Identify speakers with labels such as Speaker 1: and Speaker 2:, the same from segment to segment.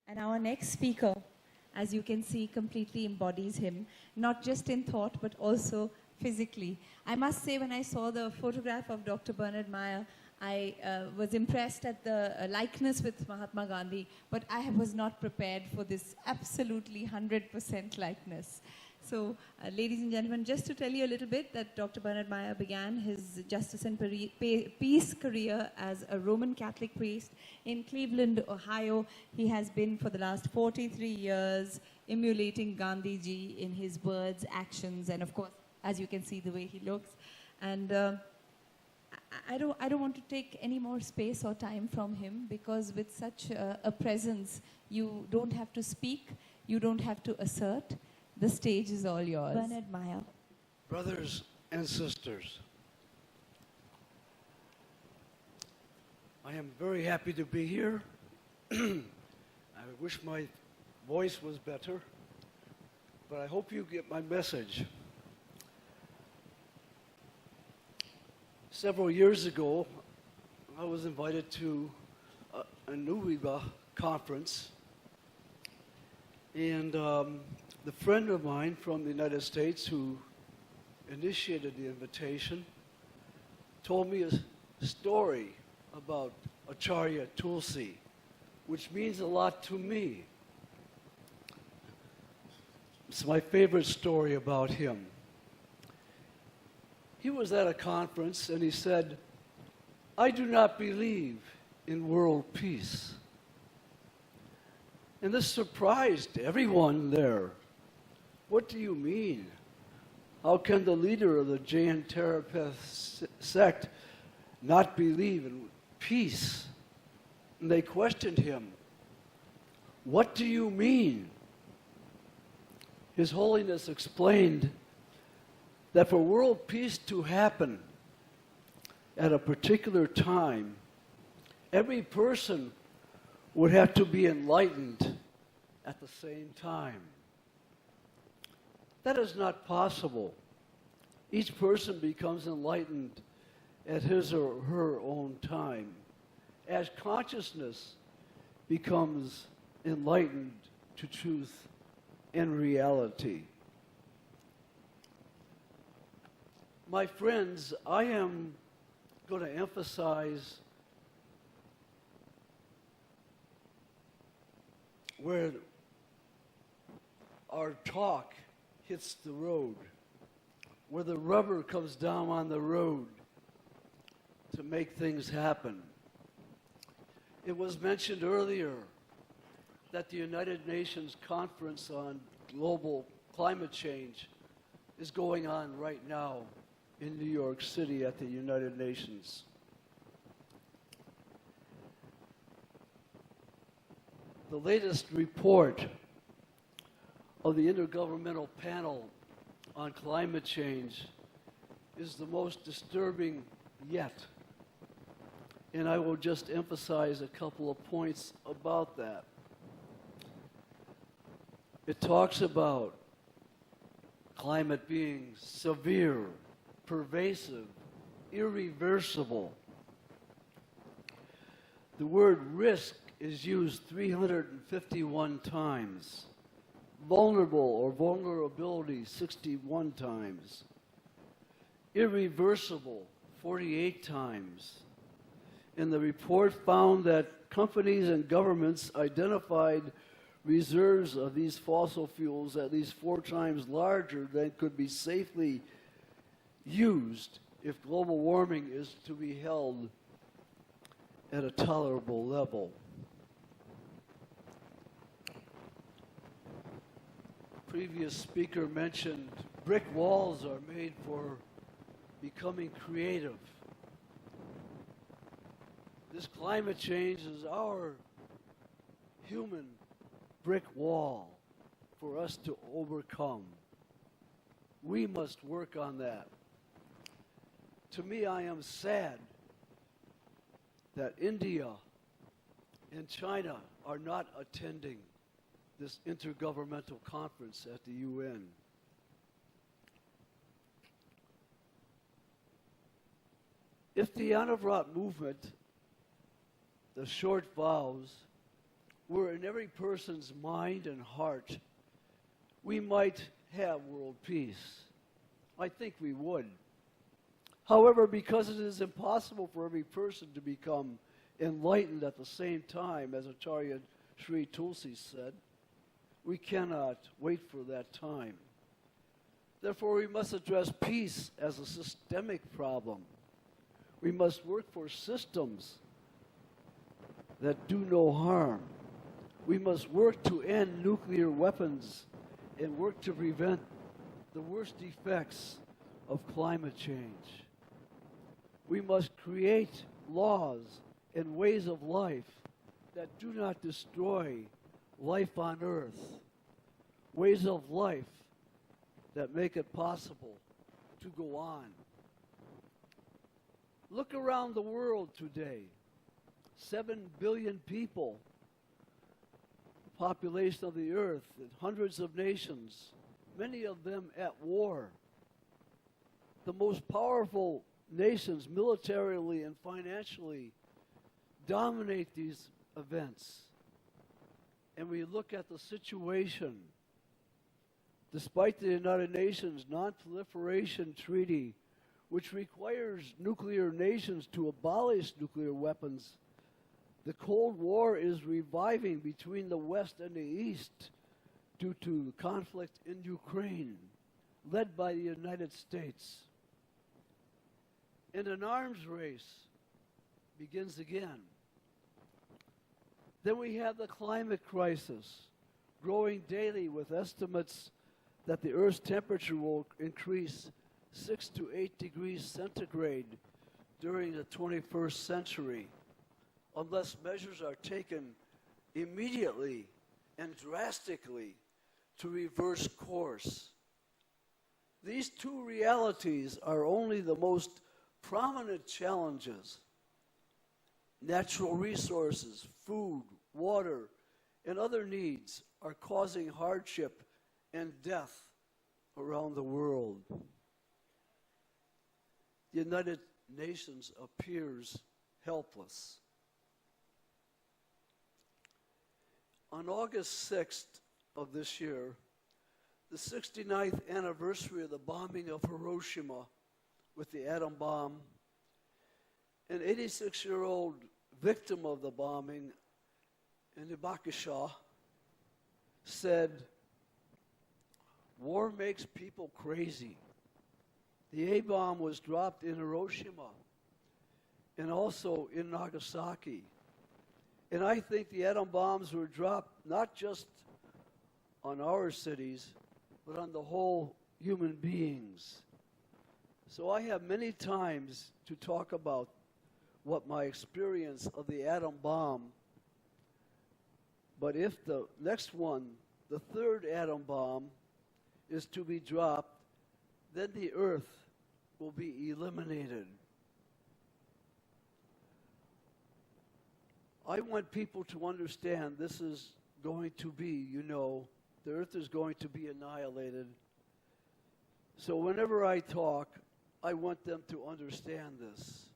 Speaker 1: And our next speaker, as you can see, completely embodies him, not just in thought, but also physically. I must say, when I saw the photograph of Dr. Bernard Meyer, I was impressed at the likeness with Mahatma Gandhi, but I was not prepared for this absolutely 100% likeness. So, ladies and gentlemen, just to tell you a little bit that Dr. Bernard Meyer began his justice and peace career as a Roman Catholic priest in Cleveland, Ohio. He has been for the last 43 years emulating Gandhi ji in his words, actions, and of course, as you can see, the way he looks. And I don't want to take any more space or time from him, because with such a presence, you don't have to speak, you don't have to assert. The stage is all yours. Bernard Meyer.
Speaker 2: Brothers and sisters, I am very happy to be here. I wish my voice was better, but I hope you get my message. Several years ago, I was invited to a Anuvrat conference, and the friend of mine from the United States who initiated the invitation told me a story about Acharya Tulsi, which means a lot to me. It's my favorite story about him. He was at a conference and he said, "I do not believe in world peace." And this surprised everyone there. What do you mean? How can the leader of the Jain Therapist sect not believe in peace? And they questioned him. What do you mean? His Holiness explained that for world peace to happen at a particular time, every person would have to be enlightened at the same time. That is not possible. Each person becomes enlightened at his or her own time, as consciousness becomes enlightened to truth and reality. My friends, I am going to emphasize where our talk hits the road, where the rubber comes down on the road to make things happen. It was mentioned earlier that the United Nations Conference on Global Climate Change is going on right now in New York City at the United Nations. The latest report of the Intergovernmental Panel on Climate Change is the most disturbing yet. And I will just emphasize a couple of points about that. It talks about climate being severe, pervasive, irreversible. The word risk is used 351 times. Vulnerable or vulnerability 61 times. Irreversible 48 times. And the report found that companies and governments identified reserves of these fossil fuels at least 4 times larger than could be safely used if global warming is to be held at a tolerable level. Previous speaker mentioned brick walls are made for becoming creative. This climate change is our human brick wall for us to overcome. We must work on that. To me, I am sad that India and China are not attending this intergovernmental conference at the UN. If the Anuvrat movement, the short vows, were in every person's mind and heart, we might have world peace. I think we would. However, because it is impossible for every person to become enlightened at the same time, as Acharya Sri Tulsi said, we cannot wait for that time. Therefore, we must address peace as a systemic problem. We must work for systems that do no harm. We must work to end nuclear weapons and work to prevent the worst effects of climate change. We must create laws and ways of life that do not destroy life on Earth, ways of life that make it possible to go on. Look around the world today. 7 billion people, the population of the Earth, in hundreds of nations, many of them at war. The most powerful nations, militarily and financially, dominate these events. And we look at the situation. Despite the United Nations Non-Proliferation Treaty, which requires nuclear nations to abolish nuclear weapons, the Cold War is reviving between the West and the East due to the conflict in Ukraine, led by the United States. And an arms race begins again. Then we have the climate crisis, growing daily with estimates that the Earth's temperature will increase 6 to 8 degrees centigrade during the 21st century, unless measures are taken immediately and drastically to reverse course. These two realities are only the most prominent challenges. Natural resources, food, water, and other needs are causing hardship and death around the world. The United Nations appears helpless. On August 6th of this year, the 69th anniversary of the bombing of Hiroshima with the atom bomb, an 86-year-old victim of the bombing, Anuvrat, said, "War makes people crazy." The A-bomb was dropped in Hiroshima and also in Nagasaki. And I think the atom bombs were dropped not just on our cities, but on the whole human beings. So I have many times to talk about what my experience of the atom bomb, but if the next one, the third atom bomb, is to be dropped, then the Earth will be eliminated. I want people to understand this is going to be, the Earth is going to be annihilated. So whenever I talk, I want them to understand this.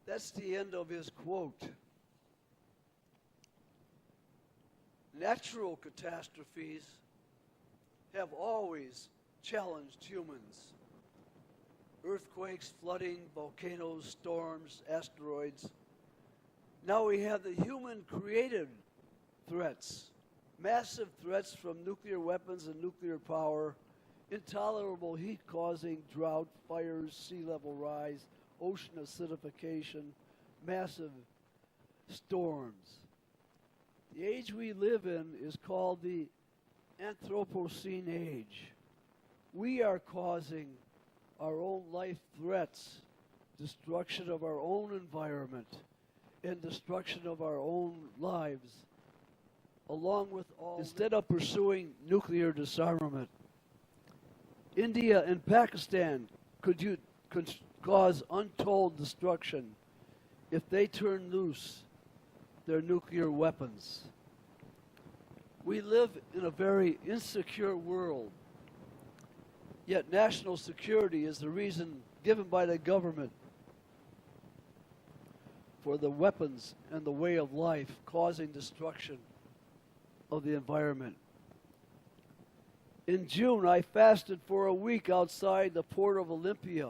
Speaker 2: That's the end of his quote. Natural catastrophes have always challenged humans. Earthquakes, flooding, volcanoes, storms, asteroids. Now we have the human-created threats, massive threats from nuclear weapons and nuclear power, intolerable heat causing drought, fires, sea level rise, ocean acidification, massive storms. The age we live in is called the Anthropocene age. We are causing our own life threats, destruction of our own environment, and destruction of our own lives, along with all. Instead of pursuing nuclear disarmament, India and Pakistan could cause untold destruction if they turn loose their nuclear weapons. We live in a very insecure world, yet national security is the reason given by the government for the weapons and the way of life causing destruction of the environment. In June, I fasted for a week outside the port of Olympia,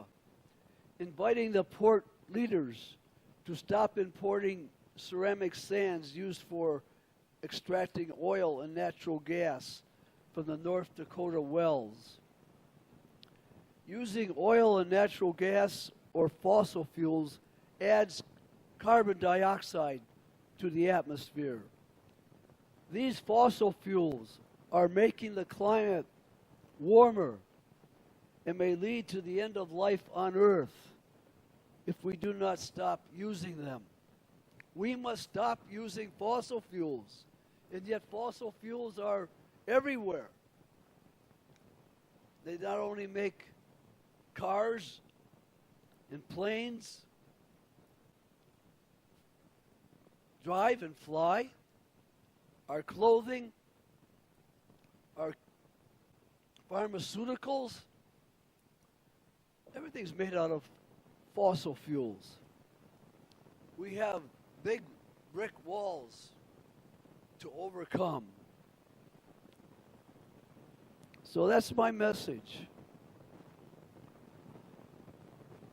Speaker 2: inviting the port leaders to stop importing ceramic sands used for extracting oil and natural gas from the North Dakota wells. Using oil and natural gas or fossil fuels adds carbon dioxide to the atmosphere. These fossil fuels are making the climate warmer and may lead to the end of life on Earth if we do not stop using them. We must stop using fossil fuels, and yet fossil fuels are everywhere. They not only make cars and planes drive and fly, our clothing, our pharmaceuticals, everything's made out of fossil fuels. We have big brick walls to overcome. So that's my message.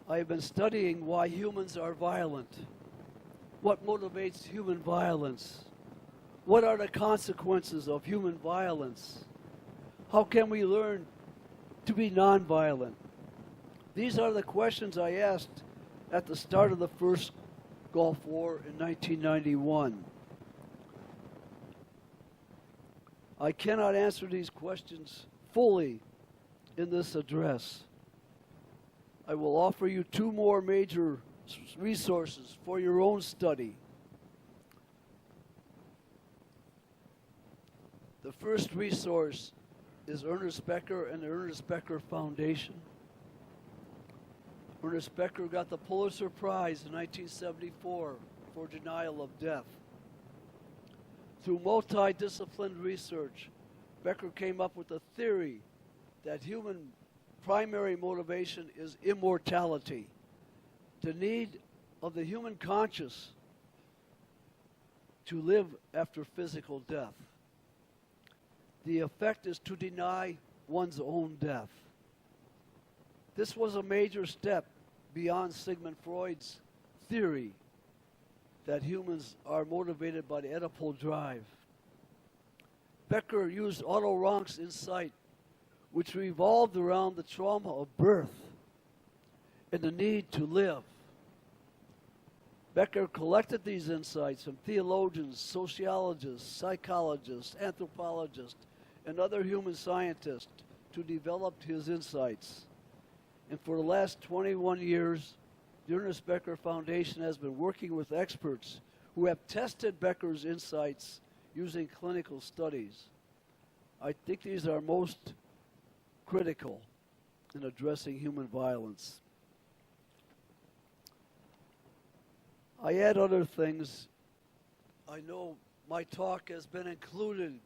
Speaker 2: I've been studying why humans are violent. What motivates human violence? What are the consequences of human violence? How can we learn to be nonviolent? These are the questions I asked at the start of the first Gulf War in 1991. I cannot answer these questions fully in this address. I will offer you two more major resources for your own study. The first resource is Ernest Becker and the Ernest Becker Foundation. Ernest Becker got the Pulitzer Prize in 1974 for denial of death. Through multidisciplined research, Becker came up with a theory that human primary motivation is immortality, the need of the human conscious to live after physical death. The effect is to deny one's own death. This was a major step beyond Sigmund Freud's theory that humans are motivated by the Oedipal drive. Becker used Otto Rank's insight, which revolved around the trauma of birth and the need to live. Becker collected these insights from theologians, sociologists, psychologists, anthropologists, and other human scientists to develop his insights. And for the last 21 years, the Ernest Becker Foundation has been working with experts who have tested Becker's insights using clinical studies. I think these are most critical in addressing human violence. I add other things. I know my talk has been included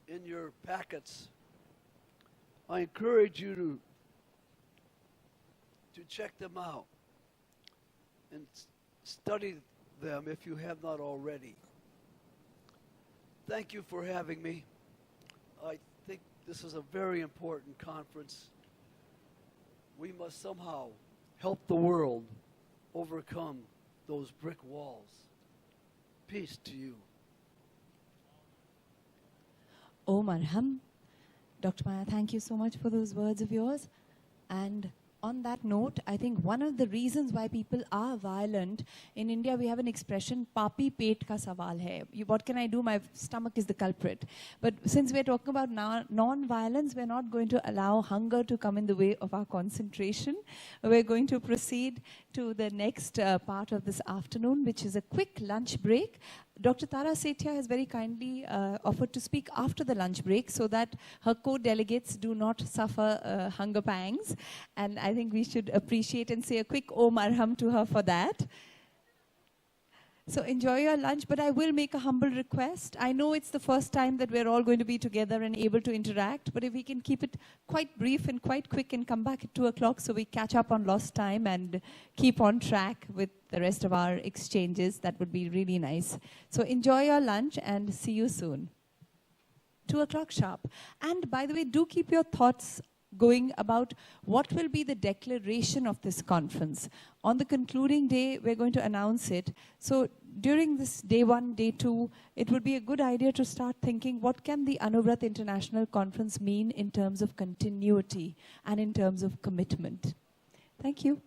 Speaker 2: in your packets. I encourage you to check them out and study them if you have not already. Thank you for having me. I think this is a very important conference. We must somehow help the world overcome those brick walls. Peace to you.
Speaker 1: Oh, Marham. Dr. Meyer, thank you so much for those words of yours. And on that note, I think one of the reasons why people are violent, in India we have an expression, papi pet ka sawal hai. What can I do? My stomach is the culprit. But since we're talking about non-violence, we're not going to allow hunger to come in the way of our concentration. We're going to proceed to the next part of this afternoon, which is a quick lunch break. Dr. Tara Sethia has very kindly offered to speak after the lunch break so that her co-delegates do not suffer hunger pangs. And I think we should appreciate and say a quick Om Arham to her for that. So enjoy your lunch, but I will make a humble request. I know it's the first time that we're all going to be together and able to interact, but if we can keep it quite brief and quite quick and come back at 2 o'clock so we catch up on lost time and keep on track with the rest of our exchanges, that would be really nice. So enjoy your lunch and see you soon. 2 o'clock sharp. And by the way, do keep your thoughts going about what will be the declaration of this conference. On the concluding day, we're going to announce it. So during this day 1, day 2, it would be a good idea to start thinking what can the Anuvrat International Conference mean in terms of continuity and in terms of commitment. Thank you.